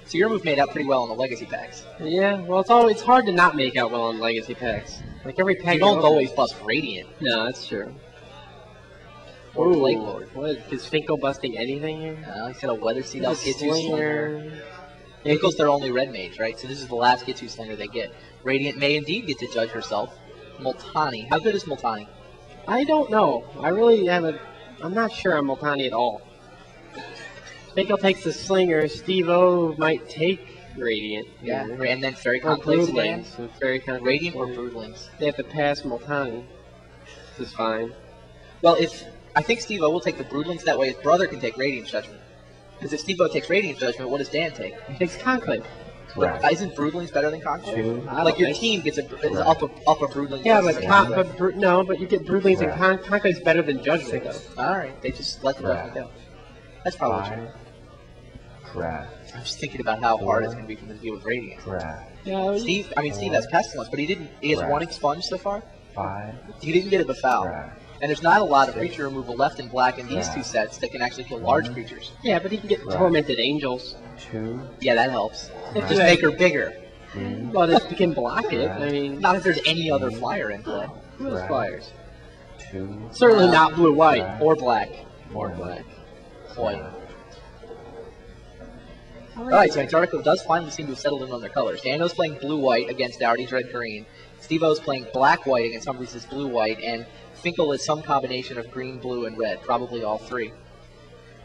So your move made out pretty well in the legacy packs. Yeah, well, it's hard to not make out well on legacy packs. Like every pack. You don't always bust Radiant. No, that's true. Or Blade Lord. What is Finkel busting anything here? He's got a Weather Seed out Get-To Slinger. Finkel's their only red mage, right? So this is the last Get-To Slinger they get. Radiant may indeed get to judge herself. Multani. How good is Multani? I don't know. I really haven't. I'm not sure on Multani at all. Finkel takes the Slinger. Steve-O might take Radiant. Yeah, and then Fairy Or Conclave's Broodlings. Radiant or Broodlings. They have to pass Multani. This is fine. Well, I think Steve-O will take the Broodlings, that way his brother can take Radiant's Judgment. Because if Steve-O takes Radiant's Judgment, what does Dan take? He takes Conclave. But isn't Broodlings better than Conclave? Like your team gets up a Broodling. Yeah, but you get Broodlings and Conclave's better than Judgment, though. Alright, they just let the Judgment go. That's probably true. I'm just thinking about how hard it's going to be for them to deal with Radiant. Yeah, Steve has Pestilence, but he has one Expunge so far. He didn't get a Befoul. And there's not a lot of creature removal left in black in these two sets that can actually kill large creatures. Yeah, but he can get Tormented Angels. Yeah, that helps. Just make her bigger. Well, if you can block it, I mean... Not if there's any other flyer in play. Who has flyers? Certainly not blue-white. Or black. White. Alright, so Antarctica does finally seem to have settled in on their colors. Dano's playing blue-white against Dowdy's red-green. Steve-O's playing black-white against Humphreys' blue-white. And Finkel is some combination of green, blue, and red. Probably all three.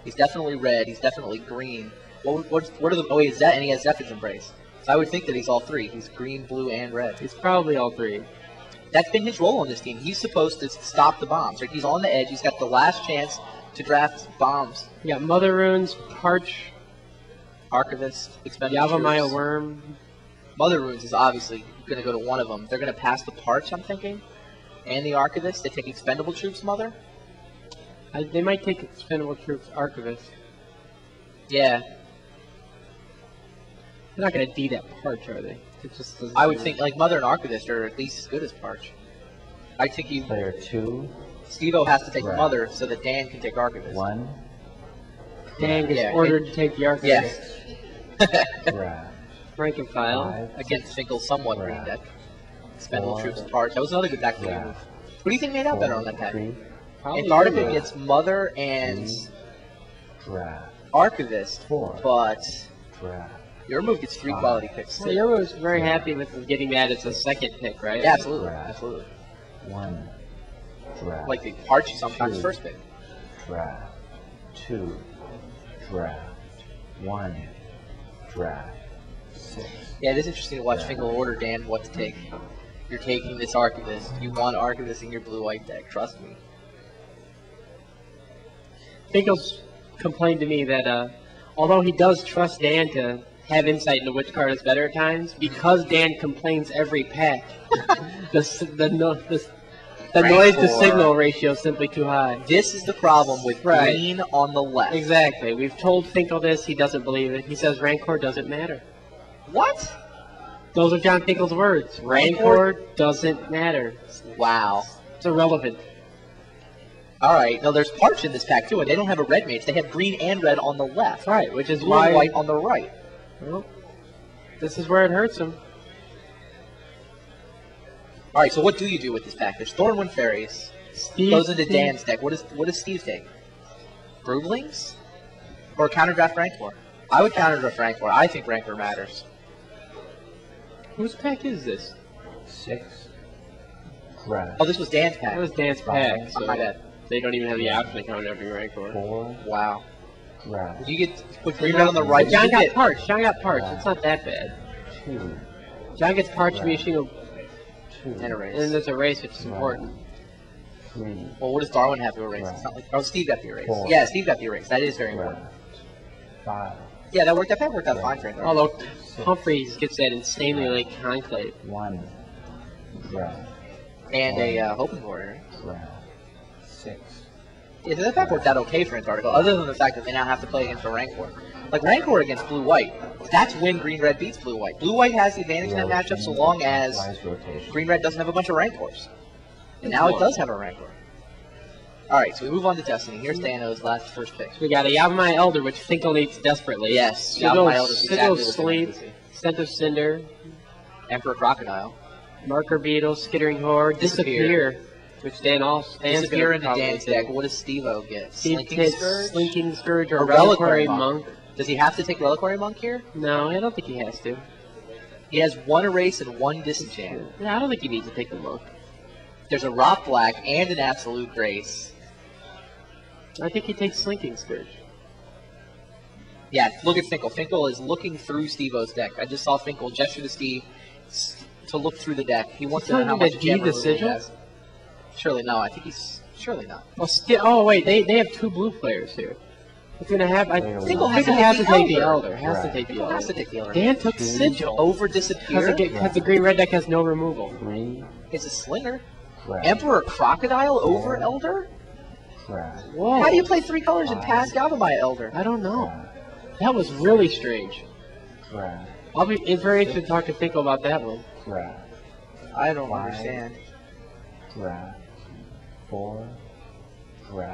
He's definitely red. He's definitely green. What are the... Oh, he has Zeph, and he has Zephyr's Embrace. So I would think that he's all three. He's green, blue, and red. He's probably all three. That's been his role on this team. He's supposed to stop the bombs. Right? He's on the edge. He's got the last chance to draft bombs. You got Mother Runes, Parch... Archivist, Expendable Yavimaya Troops. Worm. Mother Runes is obviously going to go to one of them. They're going to pass the Parch, I'm thinking, and the Archivist. They take Expendable Troops, Mother. They might take Expendable Troops, Archivist. Yeah. They're not going to D that Parch, are they? It just I would think like Mother and Archivist are at least as good as Parch. I think he. Player 2. Steve-O has to take Mother so that Dan can take Archivist. 1. Dan gets ordered to take the Archivist. Yes. Rank and file. Against Finkel's somewhat green deck. Expendable Troops, Parch. That was another good back move. What do you think made out better on that pack? Antarctica gets Mother and Archivist, but your move gets 3 quality picks. So your move's very happy with getting that as a second pick, right? Yeah, absolutely. Absolutely. 1. Like the Parch sometimes first pick. 2. 1. 6. Yeah, it is interesting to watch Finkel order Dan what to take. You're taking this Archivist. You want Archivist in your blue-white deck. Trust me. Finkel's complained to me that although he does trust Dan to have insight into which card is better at times, because Dan complains every pack, the noise-to-signal ratio is simply too high. This is the problem with green on the left. Exactly. We've told Finkel this. He doesn't believe it. He says Rancor doesn't matter. What? Those are John Finkel's words. Rancor doesn't matter. Wow. It's irrelevant. All right. Now, there's Parch in this pack, too, and they don't have a red mage. They have green and red on the left. Right, which is blue why... and white on the right. Well, this is where it hurts him. All right, so what do you do with this pack? There's Thornwind Fairies. Goes into Dan's deck. What does Steve take? Broodlings? Or counterdraft Rancor? I would counterdraft Rancor. I think Rancor matters. Whose pack is this? 6. Oh, this was Dan's pack. That was Dan's pack. So my bad. They don't even have the option to counterdraft Rancor. 4. Wow. You get put green red on the right. John got Parch. John got Parch. It's not that bad. 2. John gets Parch to be a shingle. 2. And erase. And there's a race, which is important. 3. Well, what does Darwin have to erase? It's not like, oh, Steve got the erase. 4. Yeah, Steve got the erase. That is very important. 5. Yeah, that worked out. Fine for him. Although Humphreys gets that insanely late Conclave. 1. And a Hoping Warrior. 6. Yeah, so that pack worked out okay for Antarctica, other than the fact that they now have to play against a Rancor. Like, Rancor against blue-white, that's when green-red beats blue-white. Blue-white has the advantage in that matchup so long as green-red doesn't have a bunch of Rancors. And now it does have a Rancor. All right, so we move on to Destiny. Here's Dano's first pick. We got a Yavimaya Elder, which Finkel needs desperately. Yes, Sigil Yavimaya Elder is exactly what Sleep, we see. Scent of Cinder, Emperor Crocodile. Marker Beetle, Skittering Horde, Disappear, which Dan also Disappear into Dan's deck. What does Steve-O get? He Slinking takes Scourge? Slinking Scourge or Or Reliquary Monk. Does he have to take Reliquary Monk here? No, I don't think he has to. He has 1 Erase and 1 Disenchant. Yeah, I don't think he needs to take the Monk. There's a Rock Black and an Absolute Grace. I think he takes Slinking Scourge. Yeah, look at Finkel. Finkel is looking through Steve-O's deck. I just saw Finkel gesture to Steve to look through the deck. He wants to know how much jam removal he has. Surely no. I think he's surely not. Well, oh wait, they have 2 blue players here. What's gonna happen? I think Finkel he has to take the Elder. Has to take the Elder. Dan took Sigil over Disappear because the green red deck has no removal. It's a Slinger. Emperor Crocodile over Elder. Whoa! How do you play 3 colors and pass Yavimaya Elder? I don't know. That was really strange. It's very interesting to talk to Finkel about that one. I don't understand. 4, 3,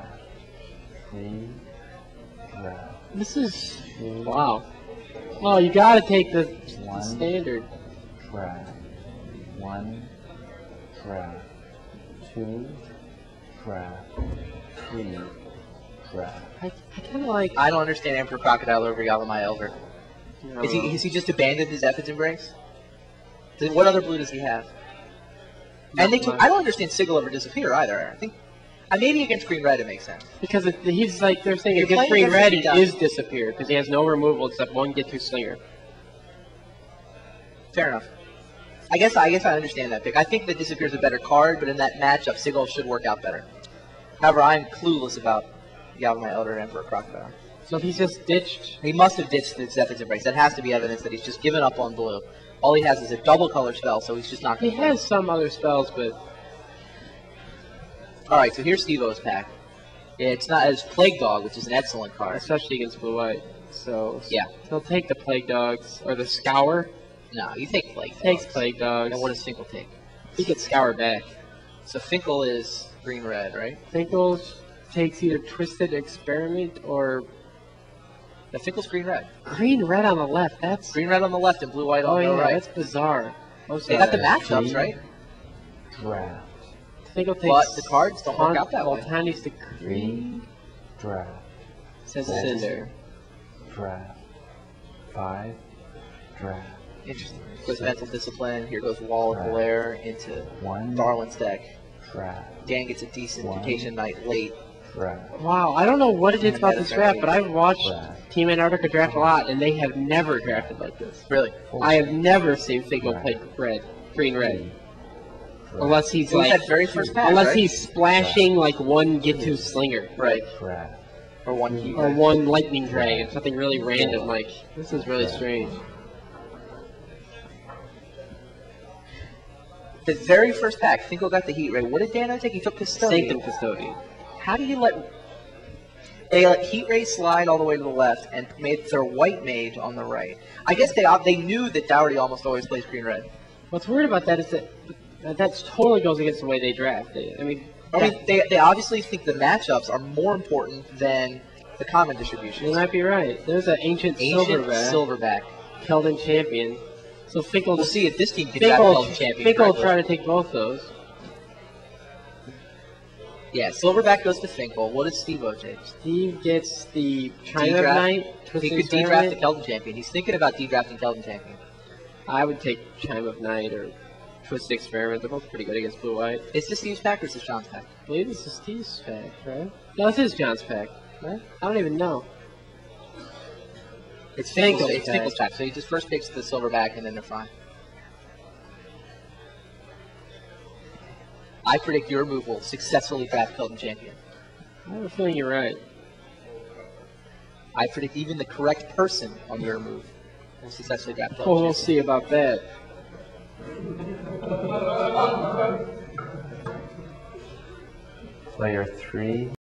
This is wow. Oh, you gotta take the standard. 1, 2, 3, I kind of like. I don't understand Emperor Crocodile over Yavimaya Elder. Is he just abandoned his Epic Embrace? What other blue does he have? And they took. I don't understand Sigil over Disappear either. I think. Maybe against green red it makes sense. Because he's like they're saying against green red he is Disappear because he has no removal except 1 get 2 Slinger. Fair enough. I guess I understand that pick. I think that Disappear is a better card, but in that matchup, Sigil should work out better. However, I'm clueless about Yavimaya Elder and Emperor Crocodile. So he's just ditched. He must have ditched the Zephyr's Embrace. That has to be evidence that he's just given up on blue. All he has is a double color spell, so he's just not going to. He has some other spells, but. Alright, so here's Steve-O's pack. It's not as Plague Dog, which is an excellent card. Especially against blue-white. So yeah. He'll take the Plague Dogs or the Scour. No, you take Plague Dogs. Takes Plague Dogs. And what does Finkel take? He gets Scour back. So Finkel is green-red, right? Finkel takes either Twisted Experiment or... The Finkel's green-red. Green-red on the left, that's... Green-red on the left and blue-white on the right. That's bizarre. They got the matchups, right? Draft. Finkel takes... But the cards don't work out that way. Tony's Decree. Draft. Says Cinder. Draft. 5. Draft. Interesting. Goes Mental Discipline. Here goes Wall of Blair into Darwin's deck. Dan gets a decent Vacation Night late. Wow, I don't know what it is about this draft, but I've watched Team Antarctica draft a lot, and they have never drafted like this. Really? I have never seen Finkel play green-red. Unless he's like, that very first pack, unless right? he's splashing like 1 get 2 Slinger. Right. Or 1 Heat. Or 1 Lightning Dragon, something really random like, this is really strange. The very first pack, Finkel got the Heat Ray. What did Dano take? He took Custodian. Sanctum Custodian. How do you let... They let Heat Ray slide all the way to the left and made their White Mage on the right. I guess they knew that Dougherty almost always plays green-red. What's weird about that is that totally goes against the way they draft. They obviously think the matchups are more important than the common distribution. You might be right. There's an ancient Silverback. Keldon Champion. So Finkel... We'll see if this team can draft Keldon Champion. Finkel will try to take both those. Yeah, Silverback goes to Finkel. What does Steve-O take? Steve gets the Chime of Night. He could de-draft the Keldon Champion. He's thinking about de-drafting Keldon Champion. I would take Chime of Night or Twisted Experiment. They're both pretty good against blue-white. Is this Steve's pack or is this John's pack? I believe this is Steve's pack, right? No, this is John's pack, right? I don't even know. It's Finkel's pack, so he just first picks the Silverback and then they're fine. I predict your move will successfully draft Keldon Champion. I have a feeling you're right. I predict even the correct person on your move will successfully draft Keldon Well, Champion. we'll see about that. Player 3.